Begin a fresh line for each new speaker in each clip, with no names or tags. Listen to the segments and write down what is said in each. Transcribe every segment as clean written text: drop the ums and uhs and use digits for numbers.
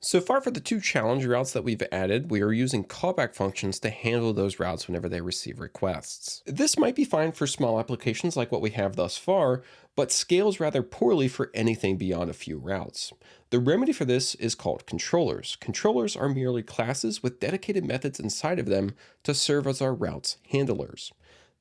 So far for the two challenge routes that we've added, we are using callback functions to handle those routes whenever they receive requests. This might be fine for small applications like what we have thus far, but scales rather poorly for anything beyond a few routes. The remedy for this is called controllers. Controllers are merely classes with dedicated methods inside of them to serve as our routes handlers.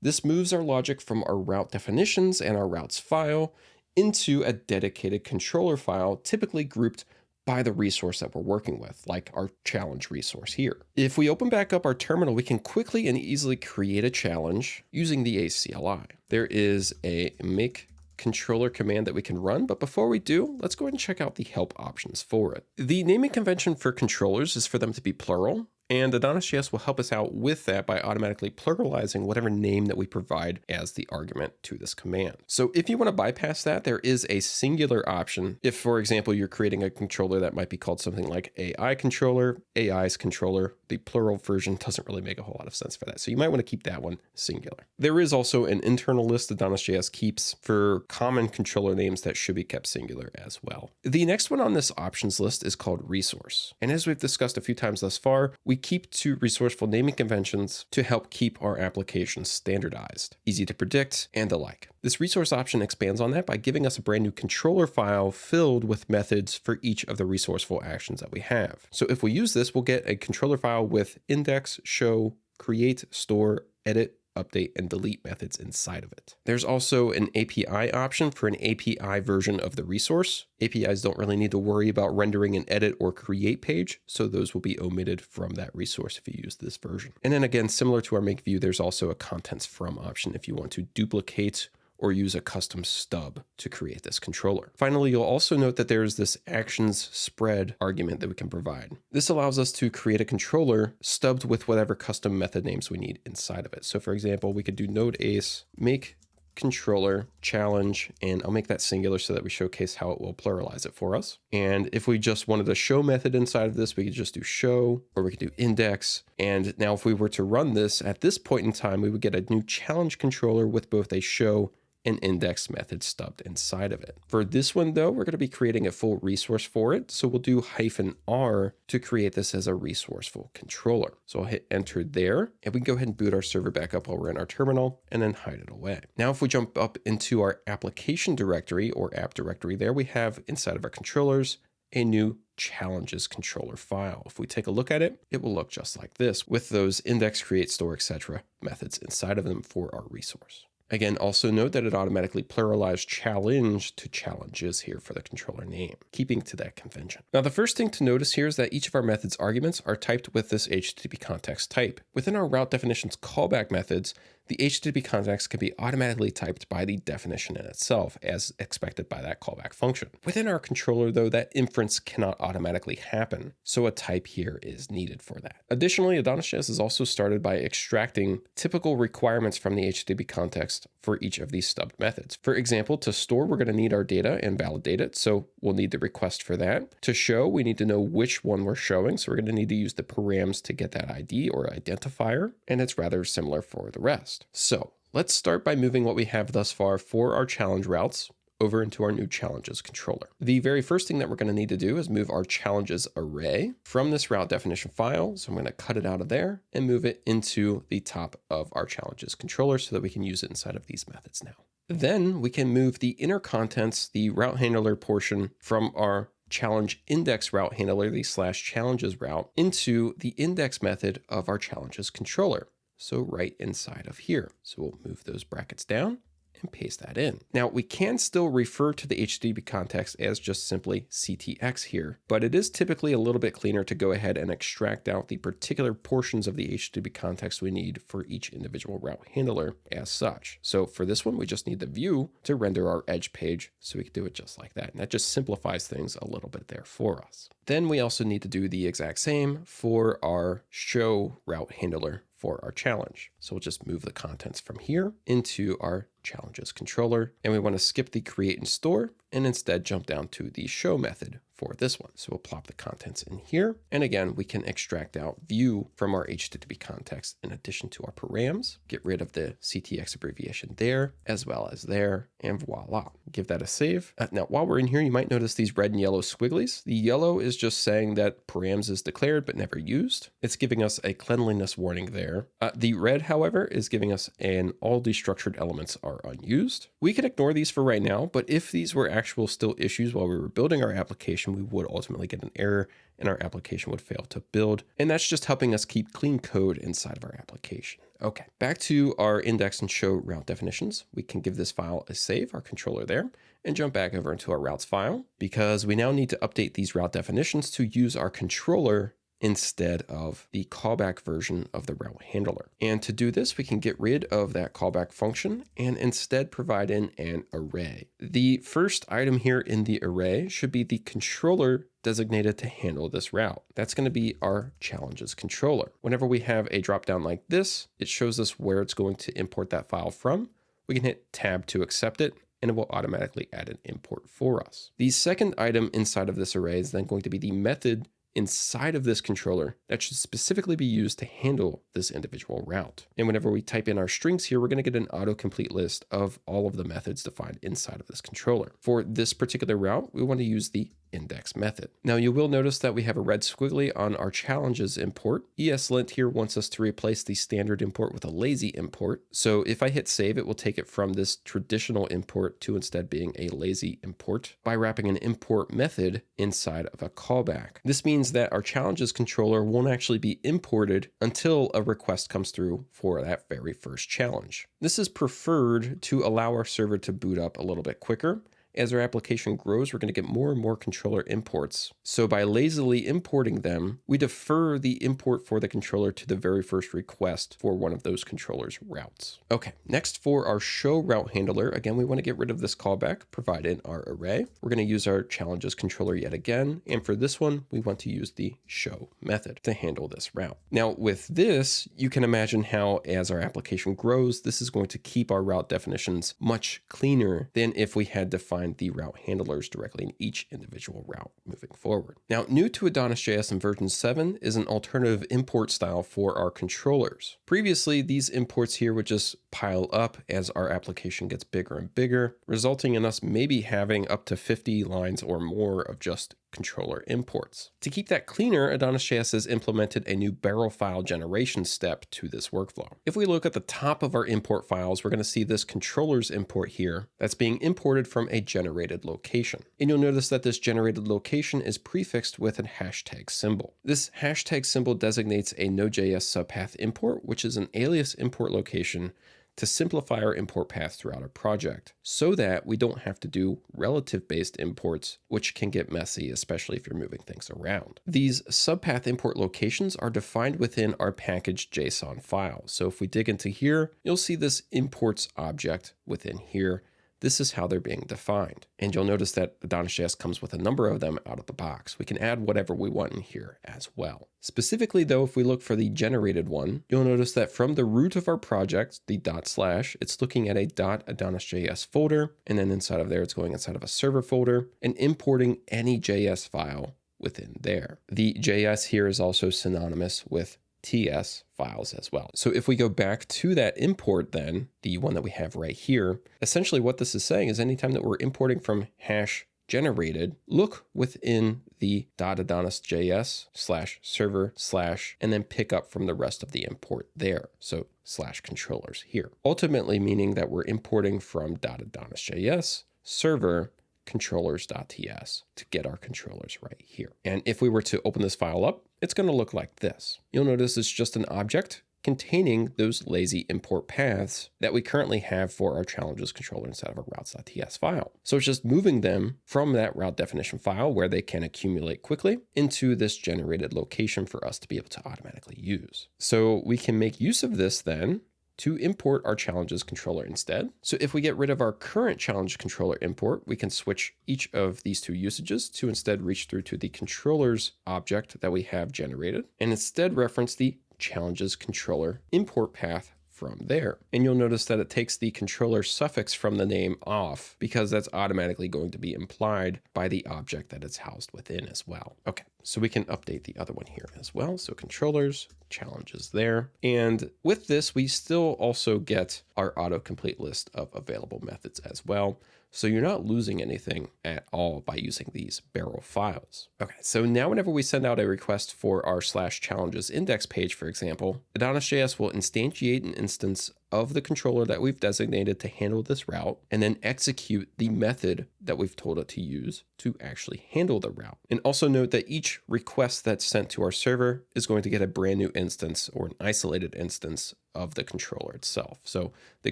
This moves our logic from our route definitions and our routes file into a dedicated controller file, typically grouped by the resource that we're working with, like our challenge resource here. If we open back up our terminal, we can quickly and easily create a challenge using the ACLI. There is a make controller command that we can run, but before we do, let's go ahead and check out the help options for it. The naming convention for controllers is for them to be plural, and AdonisJS will help us out with that by automatically pluralizing whatever name that we provide as the argument to this command. So if you want to bypass that, there is a singular option. If, for example, you're creating a controller that might be called something like AI controller, AI's controller, the plural version doesn't really make a whole lot of sense for that. So you might want to keep that one singular. There is also an internal list AdonisJS keeps for common controller names that should be kept singular as well. The next one on this options list is called resource. And as we've discussed a few times thus far, we keep to resourceful naming conventions to help keep our applications standardized, easy to predict, and the like. This resource option expands on that by giving us a brand new controller file filled with methods for each of the resourceful actions that we have. So if we use this, we'll get a controller file with index, show, create, store, edit, update, and delete methods inside of it. There's also an API option for an API version of the resource. APIs don't really need to worry about rendering an edit or create page, so those will be omitted from that resource if you use this version. And then again, similar to our make view, there's also a contents from option if you want to duplicate or use a custom stub to create this controller. Finally, you'll also note that there's this actions spread argument that we can provide. This allows us to create a controller stubbed with whatever custom method names we need inside of it. So for example, we could do node ace, make controller challenge, and I'll make that singular so that we showcase how it will pluralize it for us. And if we just wanted a show method inside of this, we could just do show, or we could do index. And now if we were to run this at this point in time, we would get a new challenge controller with both a show and index method stubbed inside of it. For this one though, we're going to be creating a full resource for it. So we'll do -r to create this as a resourceful controller. So I'll hit enter there, and we can go ahead and boot our server back up while we're in our terminal and then hide it away. Now, if we jump up into our application directory or app directory there, we have inside of our controllers a new challenges controller file. If we take a look at it, it will look just like this with those index, create, store, etc. methods inside of them for our resource. Again, also note that it automatically pluralized challenge to challenges here for the controller name, keeping to that convention. Now, the first thing to notice here is that each of our methods arguments are typed with this HTTP context type. Within our route definitions callback methods, the HTTP context can be automatically typed by the definition in itself, as expected by that callback function. Within our controller, though, that inference cannot automatically happen, so a type here is needed for that. Additionally, AdonisJS is also started by extracting typical requirements from the HTTP context for each of these stubbed methods. For example, to store, we're going to need our data and validate it, so we'll need the request for that. To show, we need to know which one we're showing, so we're going to need to use the params to get that ID or identifier, and it's rather similar for the rest. So let's start by moving what we have thus far for our challenge routes over into our new challenges controller. The very first thing that we're going to need to do is move our challenges array from this route definition file. So I'm going to cut it out of there and move it into the top of our challenges controller so that we can use it inside of these methods now. Then we can move the inner contents, the route handler portion, from our challenge index route handler, the /challenges route, into the index method of our challenges controller. So right inside of here. So we'll move those brackets down and paste that in. Now we can still refer to the HTTP context as just simply CTX here, but it is typically a little bit cleaner to go ahead and extract out the particular portions of the HTTP context we need for each individual route handler as such. So for this one, we just need the view to render our edge page, so we can do it just like that. And that just simplifies things a little bit there for us. Then we also need to do the exact same for our show route handler for our challenge. So we'll just move the contents from here into our challenges controller, and we want to skip the create and store and instead jump down to the show method for this one. So we'll plop the contents in here. And again, we can extract out view from our HTTP context in addition to our params, get rid of the CTX abbreviation there, as well as there, and voila. Give that a save. Now, while we're in here, you might notice these red and yellow squigglies. The yellow is just saying that params is declared but never used. It's giving us a cleanliness warning there. The red, however, is giving us an all destructured elements are unused. We can ignore these for right now, but if these were actual still issues while we were building our application, we would ultimately get an error and our application would fail to build. And that's just helping us keep clean code inside of our application. Okay, back to our index and show route definitions. We can give this file a save, our controller there, and jump back over into our routes file because we now need to update these route definitions to use our controller instead of the callback version of the route handler. And to do this, we can get rid of that callback function and instead provide in an array. The first item here in the array should be the controller designated to handle this route. That's going to be our challenges controller. Whenever we have a dropdown like this, it shows us where it's going to import that file from. We can hit tab to accept it, and it will automatically add an import for us. The second item inside of this array is then going to be the method inside of this controller that should specifically be used to handle this individual route. And whenever we type in our strings here, we're going to get an autocomplete list of all of the methods defined inside of this controller. For this particular route, we want to use the index method. Now you will notice that we have a red squiggly on our challenges import. ESLint here wants us to replace the standard import with a lazy import. So if I hit save, it will take it from this traditional import to instead being a lazy import by wrapping an import method inside of a callback. This means that our challenges controller won't actually be imported until a request comes through for that very first challenge. This is preferred to allow our server to boot up a little bit quicker. As our application grows, we're going to get more and more controller imports. So by lazily importing them, we defer the import for the controller to the very first request for one of those controllers' routes. Okay, next for our show route handler, again, we want to get rid of this callback, provide in our array. We're going to use our challenges controller yet again. And for this one, we want to use the show method to handle this route. Now with this, you can imagine how as our application grows, this is going to keep our route definitions much cleaner than if we had defined the route handlers directly in each individual route moving forward. Now, new to AdonisJS in version 7 is an alternative import style for our controllers. Previously, these imports here would just pile up as our application gets bigger and bigger, resulting in us maybe having up to 50 lines or more of just controller imports. To keep that cleaner, AdonisJS has implemented a new barrel file generation step to this workflow. If we look at the top of our import files, we're going to see this controllers import here that's being imported from a generated location. And you'll notice that this generated location is prefixed with a hashtag symbol. This hashtag symbol designates a Node.js subpath import, which is an alias import location to simplify our import path throughout our project so that we don't have to do relative-based imports, which can get messy, especially if you're moving things around. These subpath import locations are defined within our packaged JSON file. So if we dig into here, you'll see this imports object within here. This is how they're being defined. And you'll notice that AdonisJS comes with a number of them out of the box. We can add whatever we want in here as well. Specifically though, if we look for the generated one, you'll notice that from the root of our project, the /, it's looking at a .AdonisJS folder. And then inside of there, it's going inside of a server folder and importing any JS file within there. The JS here is also synonymous with TS files as well. So if we go back to that import then, the one that we have right here, essentially what this is saying is anytime that we're importing from hash generated, look within the .AdonisJS /server/ and then pick up from the rest of the import there. So /controllers here. Ultimately meaning that we're importing from .AdonisJS server controllers.ts to get our controllers right here. And if we were to open this file up, it's going to look like this. You'll notice it's just an object containing those lazy import paths that we currently have for our challenges controller inside of our routes.ts file. So it's just moving them from that route definition file where they can accumulate quickly into this generated location for us to be able to automatically use. So we can make use of this then to import our challenges controller instead. So if we get rid of our current challenge controller import, we can switch each of these two usages to instead reach through to the controllers object that we have generated and instead reference the challenges controller import path from there. And you'll notice that it takes the controller suffix from the name off because that's automatically going to be implied by the object that it's housed within as well. Okay, so we can update the other one here as well. So controllers, challenges there. And with this, we still also get our autocomplete list of available methods as well. So you're not losing anything at all by using these barrel files. Okay, so now whenever we send out a request for our /challenges index page, for example, AdonisJS will instantiate an instance of the controller that we've designated to handle this route, and then execute the method that we've told it to use to actually handle the route. And also note that each request that's sent to our server is going to get a brand new instance or an isolated instance of the controller itself. So the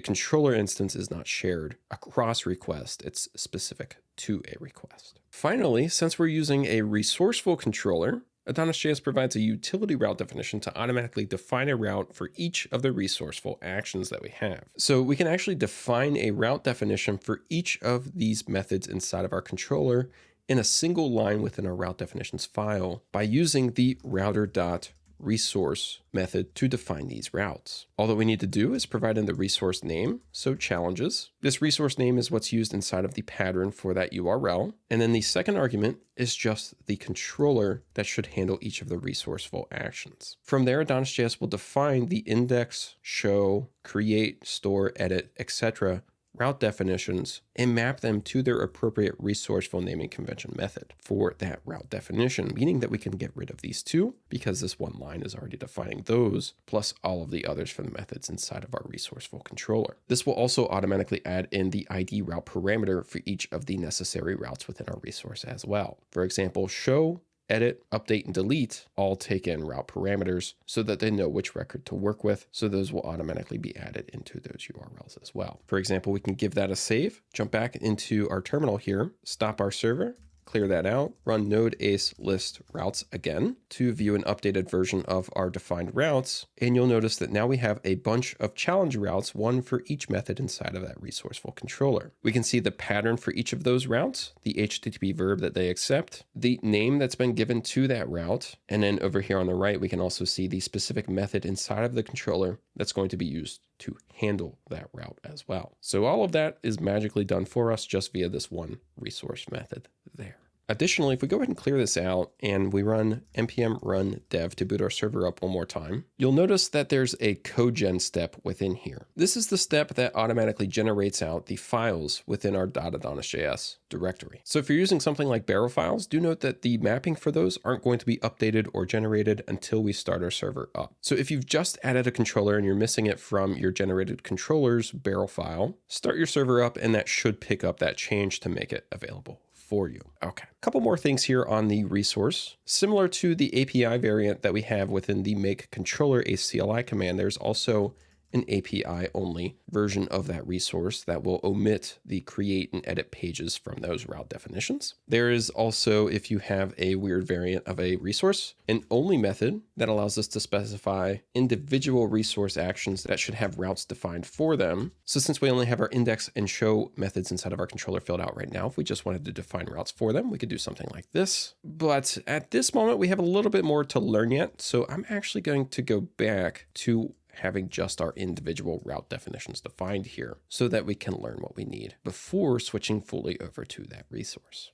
controller instance is not shared across requests, it's specific to a request. Finally, since we're using a resourceful controller, AdonisJS provides a utility route definition to automatically define a route for each of the resourceful actions that we have. So we can actually define a route definition for each of these methods inside of our controller in a single line within our route definitions file by using the router.resource method to define these routes. All that we need to do is provide in the resource name, so challenges. This resource name is what's used inside of the pattern for that URL. And then the second argument is just the controller that should handle each of the resourceful actions. From there, AdonisJS will define the index, show, create, store, edit, etc. route definitions and map them to their appropriate resourceful naming convention method for that route definition, meaning that we can get rid of these two because this one line is already defining those, plus all of the others for the methods inside of our resourceful controller. This will also automatically add in the ID route parameter for each of the necessary routes within our resource as well. For example, show, edit, update, and delete all take in route parameters so that they know which record to work with. So those will automatically be added into those URLs as well. For example, we can give that a save, jump back into our terminal here, stop our server, clear that out, run node ace list routes again to view an updated version of our defined routes. And you'll notice that now we have a bunch of challenge routes, one for each method inside of that resourceful controller. We can see the pattern for each of those routes, the HTTP verb that they accept, the name that's been given to that route. And then over here on the right, we can also see the specific method inside of the controller that's going to be used to handle that route as well. So all of that is magically done for us just via this one resource method there. Additionally, if we go ahead and clear this out and we run npm run dev to boot our server up one more time, you'll notice that there's a code gen step within here. This is the step that automatically generates out the files within our .adonisjs directory. So if you're using something like barrel files, do note that the mapping for those aren't going to be updated or generated until we start our server up. So if you've just added a controller and you're missing it from your generated controller's barrel file, start your server up and that should pick up that change to make it available for you. Okay, a couple more things here on the resource. Similar to the API variant that we have within the make controller a CLI command, there's also an API only version of that resource that will omit the create and edit pages from those route definitions. There is also, if you have a weird variant of a resource, an only method that allows us to specify individual resource actions that should have routes defined for them. So since we only have our index and show methods inside of our controller filled out right now, if we just wanted to define routes for them, we could do something like this. But at this moment, we have a little bit more to learn yet. So I'm actually going to go back to having just our individual route definitions defined here so that we can learn what we need before switching fully over to that resource.